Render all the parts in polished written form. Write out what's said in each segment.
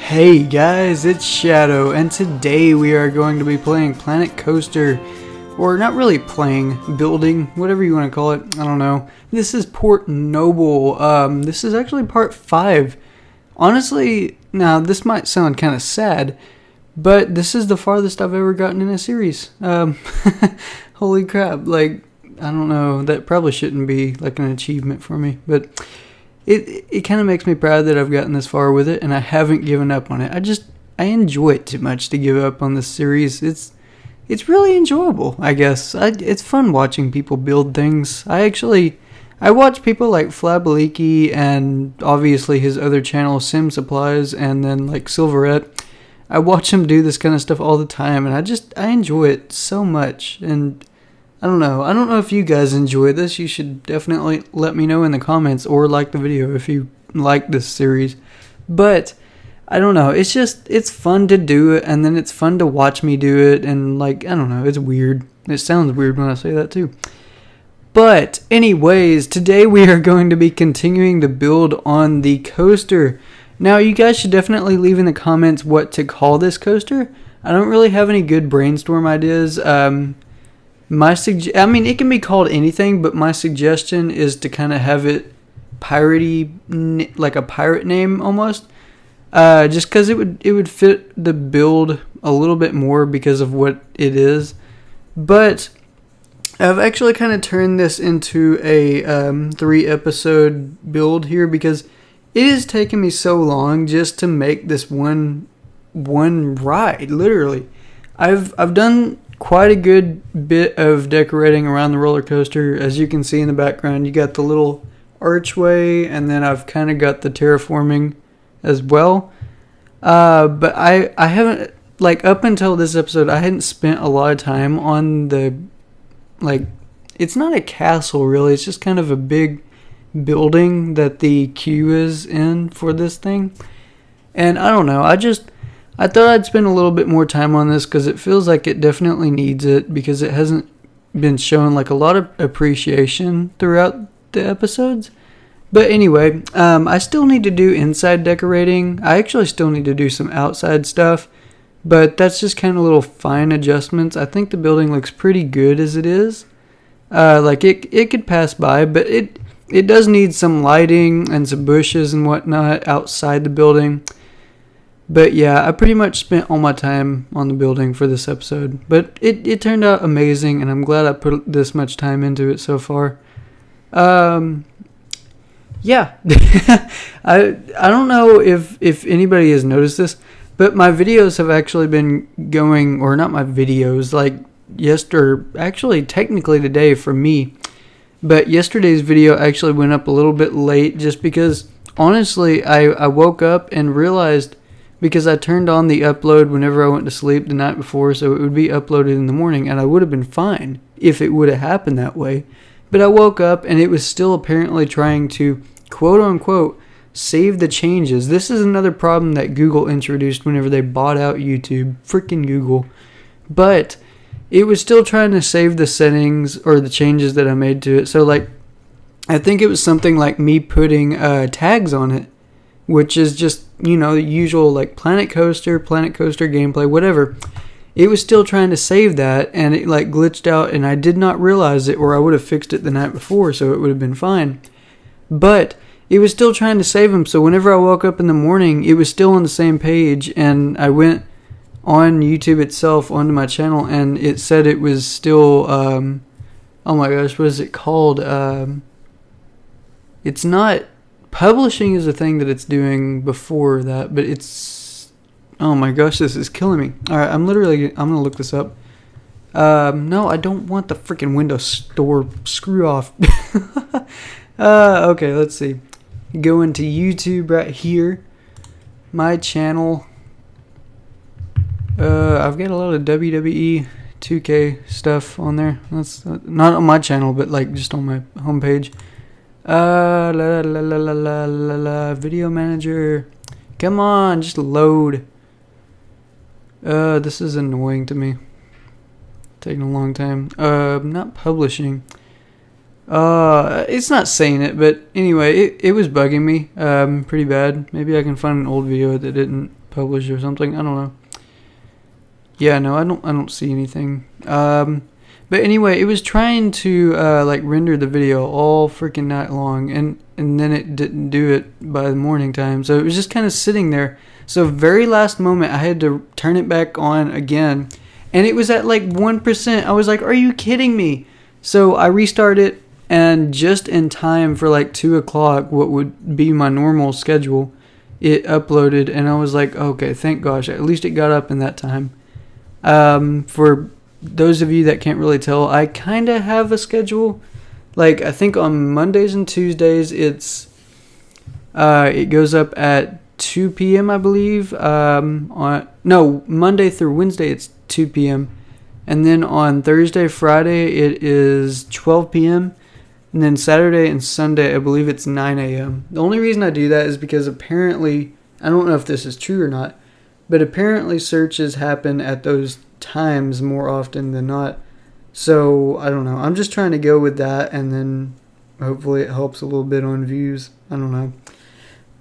Hey guys, it's Shadow, and today we are going to be playing Planet Coaster, or not really playing, building, whatever you want to call it, I don't know. This is Port Noble. This is actually part 5. Honestly, now this might sound kind of sad, but this is the farthest I've ever gotten in a series. Holy crap, like, I don't know, that probably shouldn't be like an achievement for me, but it kind of makes me proud that I've gotten this far with it, and I haven't given up on it. I enjoy it too much to give up on this series. It's really enjoyable, I guess. It's fun watching people build things. I watch people like Flabaliki and obviously his other channel, Sim Supplies, and then like Silverette. I watch him do this kind of stuff all the time, and I enjoy it so much. And I don't know if you guys enjoy this. You should definitely let me know in the comments or like the video if you like this series. But I don't know, it's fun to do it, and then it's fun to watch me do it, and like, I don't know, it's weird. It sounds weird when I say that too. But anyways, today we are going to be continuing to build on the coaster. Now you guys should definitely leave in the comments what to call this coaster. I don't really have any good brainstorm ideas. It can be called anything, but my suggestion is to kind of have it piratey, like a pirate name almost. Just because it would fit the build a little bit more because of what it is. But I've actually kind of turned this into a 3-episode build here because it has taken me so long just to make this one ride. Literally, I've done quite a good bit of decorating around the roller coaster. As you can see in the background, you got the little archway, and then I've kind of got the terraforming as well. But I haven't, like, up until this episode, I hadn't spent a lot of time on the, like, it's not a castle really, it's just kind of a big building that the queue is in for this thing. And I don't know, I thought I'd spend a little bit more time on this because it feels like it definitely needs it, because it hasn't been shown like a lot of appreciation throughout the episodes. But anyway, I still need to do inside decorating. I actually still need to do some outside stuff, but that's just kind of little fine adjustments. I think the building looks pretty good as it is. Like it could pass by, but it does need some lighting and some bushes and whatnot outside the building. But yeah, I pretty much spent all my time on the building for this episode. But it turned out amazing, and I'm glad I put this much time into it so far. Yeah. I don't know if anybody has noticed this, but my videos have actually been going, or not my videos, like actually technically today for me. But yesterday's video actually went up a little bit late just because, honestly, I woke up and realized, because I turned on the upload whenever I went to sleep the night before, so it would be uploaded in the morning, and I would have been fine if it would have happened that way. But I woke up, and it was still apparently trying to, quote-unquote, save the changes. This is another problem that Google introduced whenever they bought out YouTube. Freaking Google. But it was still trying to save the settings or the changes that I made to it. So, like, I think it was something like me putting tags on it, which is just, the usual, like, Planet Coaster gameplay, whatever. It was still trying to save that, and it, like, glitched out, and I did not realize it, or I would have fixed it the night before, so it would have been fine. But it was still trying to save them, so whenever I woke up in the morning, it was still on the same page, and I went on YouTube itself, onto my channel, and it said it was still, oh my gosh, what is it called? It's not... Publishing is a thing that it's doing before that, but it's... Oh my gosh, this is killing me. Alright, I'm going to look this up. No, I don't want the freaking Windows Store. Screw off. Okay, let's see. Go into YouTube right here. My channel. I've got a lot of WWE 2K stuff on there. That's not on my channel, but like just on my homepage. Video manager. Come on, just load. This is annoying to me. Taking a long time. Not publishing. It's not saying it, but anyway, it was bugging me pretty bad. Maybe I can find an old video that didn't published or something. I don't know. Yeah, no, I don't see anything. But anyway, it was trying to like render the video all freaking night long, and then it didn't do it by the morning time. So it was just kind of sitting there. So very last moment, I had to turn it back on again, and it was at like 1%. I was like, "Are you kidding me?" So I restarted it, and just in time for like 2 o'clock, what would be my normal schedule, it uploaded, and I was like, "Okay, thank gosh, at least it got up in that time." For those of you that can't really tell, I kind of have a schedule. Like, I think on Mondays and Tuesdays, it goes up at 2 p.m., I believe. Monday through Wednesday, it's 2 p.m. And then on Thursday, Friday, it is 12 p.m. And then Saturday and Sunday, I believe it's 9 a.m. The only reason I do that is because apparently, I don't know if this is true or not, but apparently searches happen at those times more often than not. So, I don't know. I'm just trying to go with that, and then hopefully it helps a little bit on views. I don't know.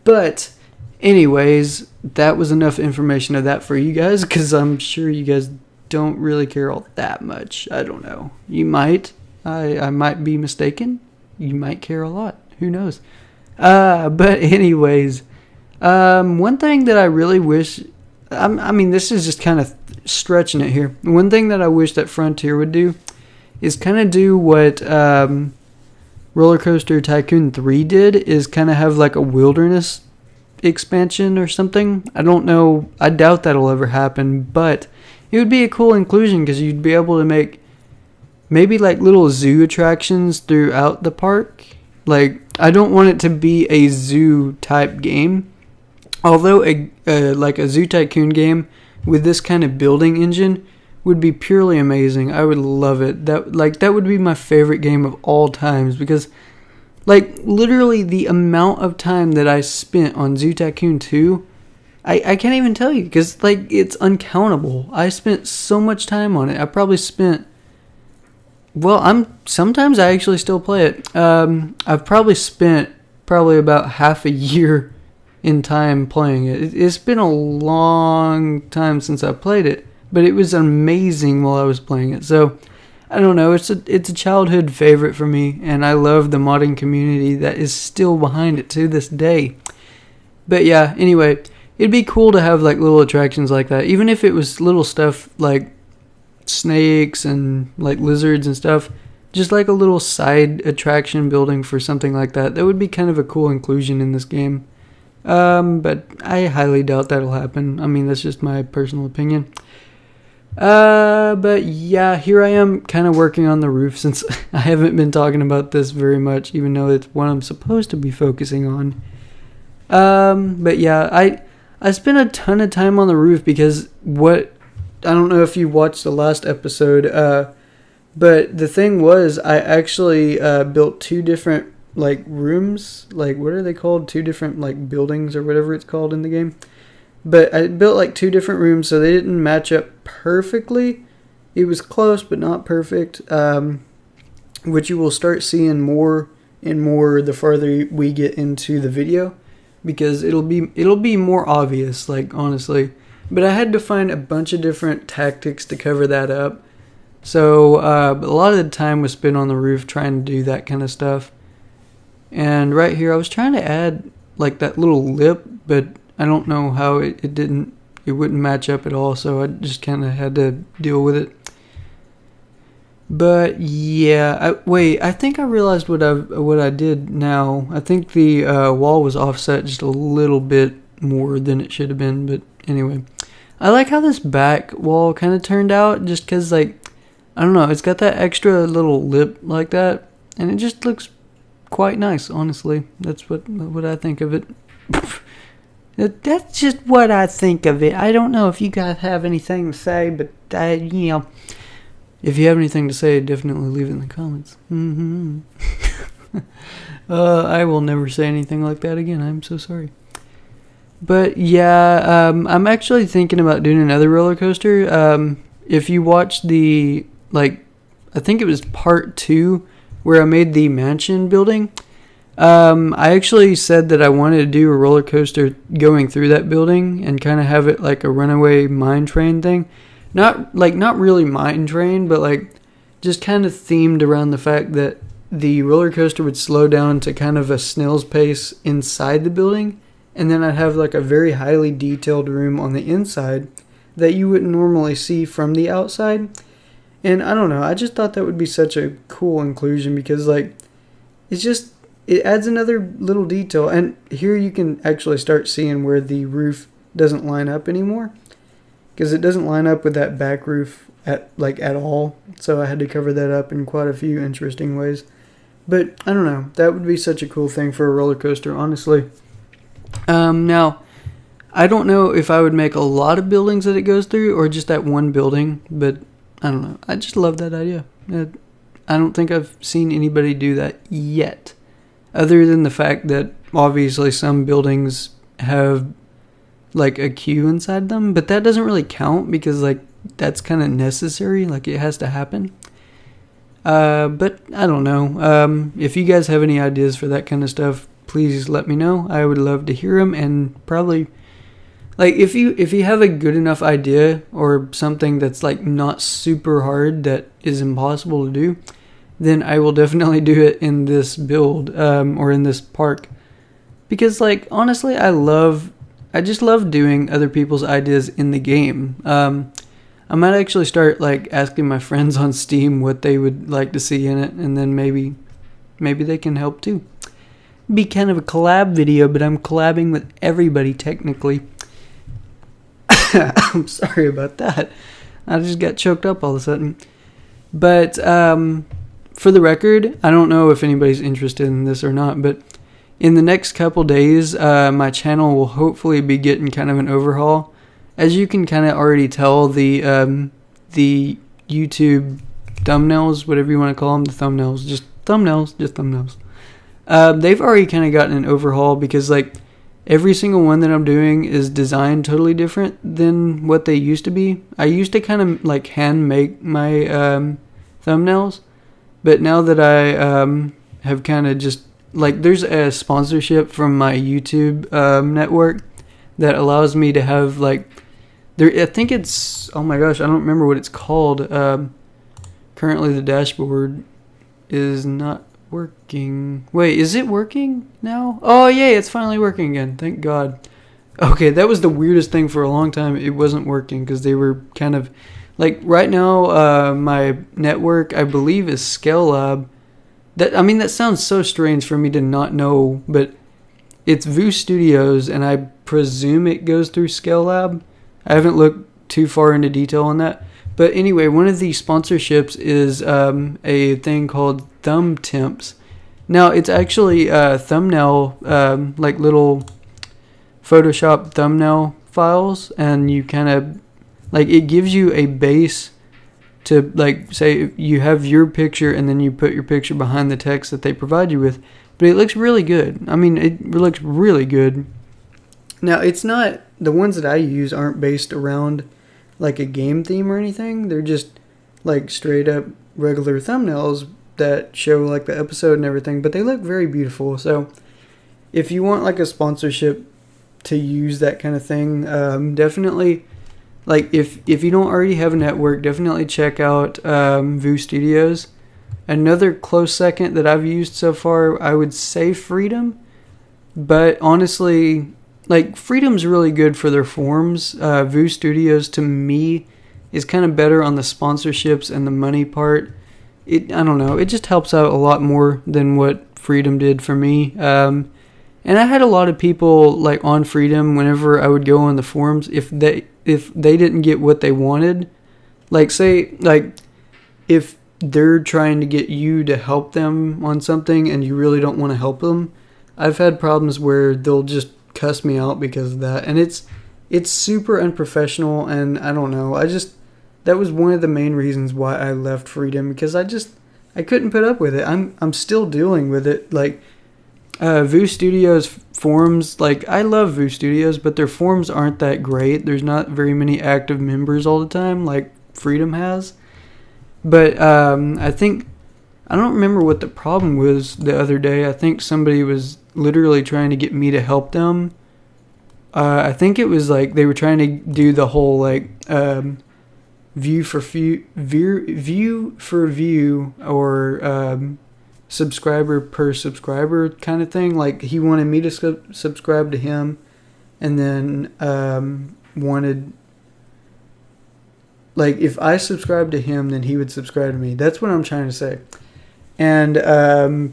But anyways, that was enough information of that for you guys, because I'm sure you guys don't really care all that much. I don't know. You might. I might be mistaken. You might care a lot. Who knows? But anyways, one thing that I really wish... I mean, this is just kind of stretching it here. One thing that I wish that Frontier would do is kind of do what Roller Coaster Tycoon 3 did, is kind of have like a wilderness expansion or something. I don't know. I doubt that'll ever happen, but it would be a cool inclusion because you'd be able to make maybe like little zoo attractions throughout the park. Like, I don't want it to be a zoo type game. Although like a Zoo Tycoon game with this kind of building engine would be purely amazing. I would love it. That would be my favorite game of all times, because like literally the amount of time that I spent on Zoo Tycoon 2, I can't even tell you, because like it's uncountable. I spent so much time on it. I probably spent, well, sometimes I actually still play it. I've probably spent about half a year in time playing it. It's been a long time since I played it, but it was amazing while I was playing it. So I don't know, it's a childhood favorite for me, and I love the modding community that is still behind it to this day. But yeah, anyway, it'd be cool to have like little attractions like that, even if it was little stuff like snakes and like lizards and stuff, just like a little side attraction building for something like that. That would be kind of a cool inclusion in this game. But I highly doubt that'll happen. I mean, that's just my personal opinion. But yeah, here I am kind of working on the roof, since I haven't been talking about this very much, even though it's what I'm supposed to be focusing on. But yeah, I spent a ton of time on the roof because I don't know if you watched the last episode, but the thing was, I actually, built 2 different like rooms, like what are they called, 2 different like buildings or whatever it's called in the game. But I built like 2 different rooms, so they didn't match up perfectly. It was close but not perfect, which you will start seeing more and more the farther we get into the video, because it'll be more obvious, like, honestly. But I had to find a bunch of different tactics to cover that up, so a lot of the time was spent on the roof trying to do that kind of stuff. And right here, I was trying to add like that little lip, but I don't know how it wouldn't match up at all, so I just kind of had to deal with it. But yeah, I think I realized what I did now. I think the wall was offset just a little bit more than it should have been, but anyway. I like how this back wall kind of turned out, just because, like, I don't know, it's got that extra little lip like that, and it just looks quite nice, honestly. That's what I think of it. That's just what I think of it. I don't know if you guys have anything to say, but if you have anything to say, definitely leave it in the comments. I will never say anything like that again. I'm so sorry. But yeah, I'm actually thinking about doing another roller coaster. If you watch I think it was part 2, where I made the mansion building, I actually said that I wanted to do a roller coaster going through that building and kind of have it like a runaway mine train thing. Not really mine train, but like just kind of themed around the fact that the roller coaster would slow down to kind of a snail's pace inside the building, and then I'd have like a very highly detailed room on the inside that you wouldn't normally see from the outside. And I don't know, I just thought that would be such a cool inclusion because like it adds another little detail. And here you can actually start seeing where the roof doesn't line up anymore, because it doesn't line up with that back roof at all. So I had to cover that up in quite a few interesting ways. But I don't know, that would be such a cool thing for a roller coaster, honestly. Now, I don't know if I would make a lot of buildings that it goes through or just that one building, but I don't know. I just love that idea. I don't think I've seen anybody do that yet, other than the fact that obviously some buildings have like a queue inside them, but that doesn't really count because like that's kind of necessary, like it has to happen. But I don't know. If you guys have any ideas for that kind of stuff, please let me know. I would love to hear them, and probably like if you have a good enough idea or something that's like not super hard that is impossible to do, then I will definitely do it in this build or in this park, because like honestly I just love doing other people's ideas in the game. I might actually start like asking my friends on Steam what they would like to see in it, and then maybe they can help too. Be kind of a collab video, but I'm collabing with everybody technically. I'm sorry about that. I just got choked up all of a sudden. But for the record, I don't know if anybody's interested in this or not, but in the next couple days, my channel will hopefully be getting kind of an overhaul. As you can kind of already tell, the YouTube thumbnails, whatever you want to call them, the thumbnails, just thumbnails. They've already kind of gotten an overhaul because like every single one that I'm doing is designed totally different than what they used to be. I used to kind of like hand make my thumbnails, but now that I have kind of just like, there's a sponsorship from my YouTube network that allows me to have like I think it's, oh my gosh, I don't remember what it's called. Currently the dashboard is not working. Wait, is it working now? Oh, yay, it's finally working again. Thank God. Okay, that was the weirdest thing for a long time. It wasn't working because they were kind of, like right now, my network, I believe, is Scale Lab. That sounds so strange for me to not know, but it's Voo Studios, and I presume it goes through Scale Lab. I haven't looked too far into detail on that. But anyway, one of the sponsorships is a thing called Thumb Temps. Now, it's actually thumbnail, like little Photoshop thumbnail files, and you kind of, like, it gives you a base to, like, say you have your picture and then you put your picture behind the text that they provide you with. But it looks really good. I mean, it looks really good. Now, it's not, the ones that I use aren't based around like a game theme or anything. They're just like straight up regular thumbnails that show like the episode and everything, but they look very beautiful. So if you want like a sponsorship to use that kind of thing, definitely, like if you don't already have a network, definitely check out Voo Studios. Another close second that I've used so far, I would say Freedom, but honestly, like, Freedom's really good for their forms. Voo Studios, to me, is kind of better on the sponsorships and the money part. I don't know. It just helps out a lot more than what Freedom did for me. And I had a lot of people, like, on Freedom, whenever I would go on the forums, if they didn't get what they wanted, like, say, like, if they're trying to get you to help them on something and you really don't want to help them, I've had problems where they'll just cuss me out because of that, and it's super unprofessional, and I don't know, that was one of the main reasons why I left Freedom, because I couldn't put up with it. I'm still dealing with it. Like Voo Studios forums, like I love Voo Studios, but their forums aren't that great. There's not very many active members all the time like Freedom has. But I think I don't remember what the problem was the other day. I think somebody was literally trying to get me to help them. I think it was like they were trying to do the whole like view for view or subscriber per subscriber kind of thing. Like he wanted me to subscribe to him, and then wanted, like, if I subscribed to him, then he would subscribe to me. That's what I'm trying to say. And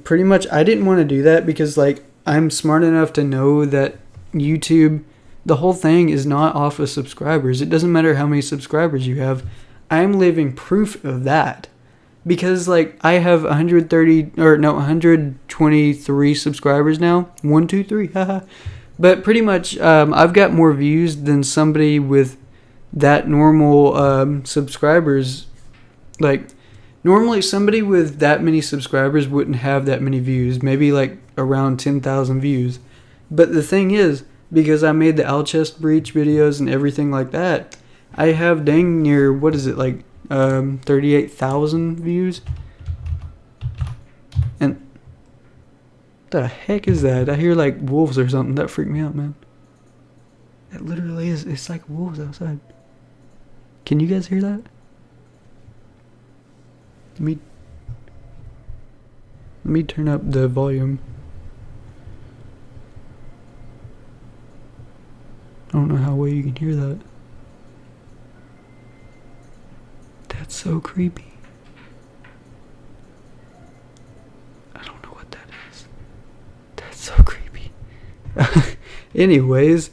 pretty much I didn't want to do that because, like, I'm smart enough to know that YouTube, the whole thing is not off of subscribers. It doesn't matter how many subscribers you have. I'm living proof of that. Because, like, I have 123 subscribers now. 1, 2, 3, haha. But pretty much, I've got more views than somebody with that normal subscribers. Like, normally somebody with that many subscribers wouldn't have that many views. Maybe, like, around 10,000 views. But the thing is, because I made the owl chest breach videos and everything like that, I have dang near, what is it, like, 38,000 views. And the heck is that? I hear like wolves or something. That freaked me out, man. It literally is. It's like wolves outside. Can you guys hear that? Let me turn up the volume. I don't know how well you can hear that. That's so creepy. I don't know what that is. That's so creepy. Anyways,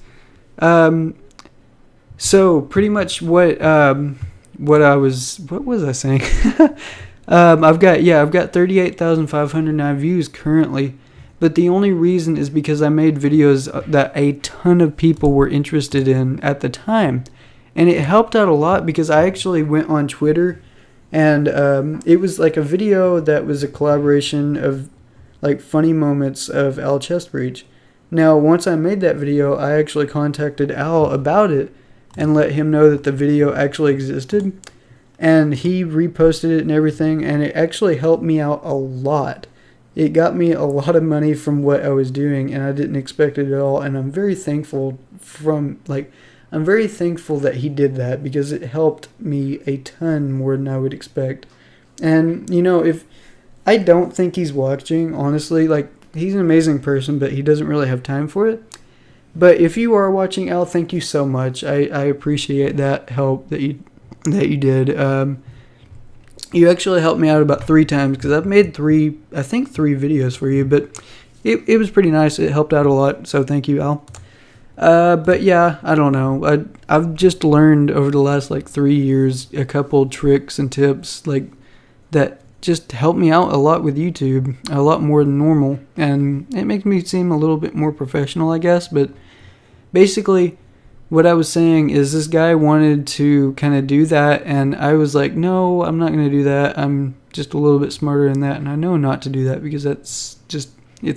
so pretty much what was I saying? I've got 38,509 views currently, but the only reason is because I made videos that a ton of people were interested in at the time. And it helped out a lot because I actually went on Twitter, and it was like a video that was a collaboration of like funny moments of Al Chest Breach. Now, once I made that video, I actually contacted Al about it and let him know that the video actually existed. And he reposted it and everything, and it actually helped me out a lot. It got me a lot of money from what I was doing, and I didn't expect it at all. And I'm very thankful that he did that because it helped me a ton more than I would expect. And, you know, if I don't think he's watching, honestly, like, he's an amazing person, but he doesn't really have time for it. But if you are watching, Al, thank you so much. I appreciate that help that you did. You actually helped me out about 3 times because I've made 3 videos for you, but it was pretty nice. It helped out a lot, so thank you, Al. But yeah, I don't know. I've just learned over the last like 3 years a couple tricks and tips like that just help me out a lot with YouTube, a lot more than normal, and it makes me seem a little bit more professional, I guess. But basically, what I was saying is this guy wanted to kind of do that, and I was like, no, I'm not going to do that. I'm just a little bit smarter than that, and I know not to do that because it's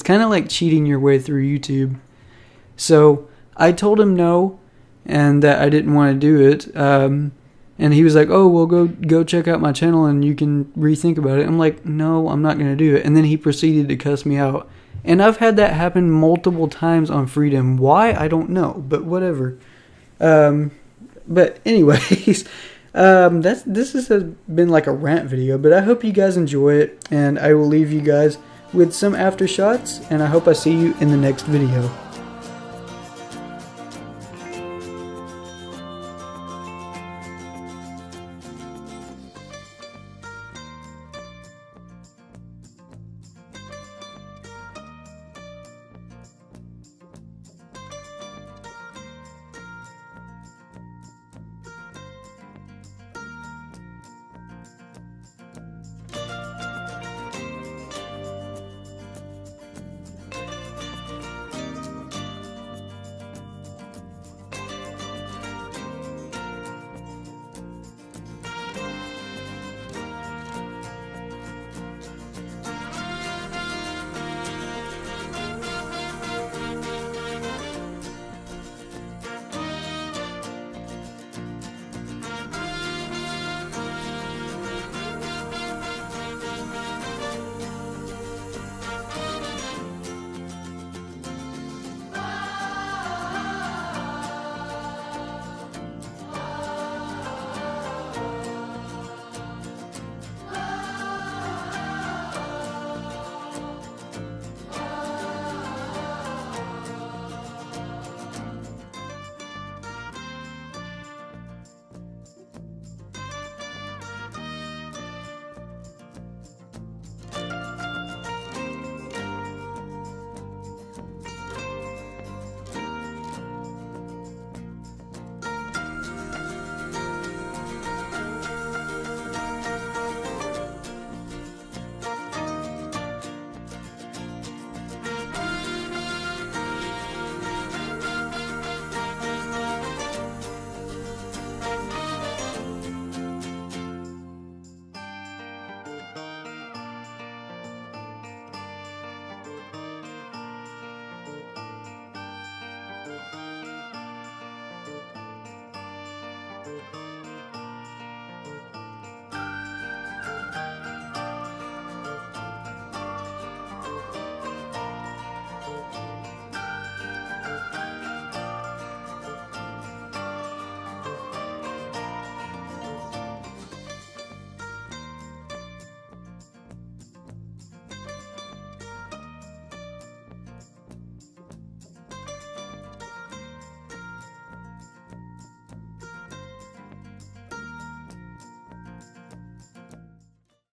kind of like cheating your way through YouTube. So I told him no, and that I didn't want to do it. And he was like, oh, well, go check out my channel and you can rethink about it. I'm like, no, I'm not going to do it. And then he proceeded to cuss me out. And I've had that happen multiple times on Freedom. Why? I don't know, but whatever. But anyways, this has been like a rant video, but I hope you guys enjoy it. And I will leave you guys with some after shots, and I hope I see you in the next video.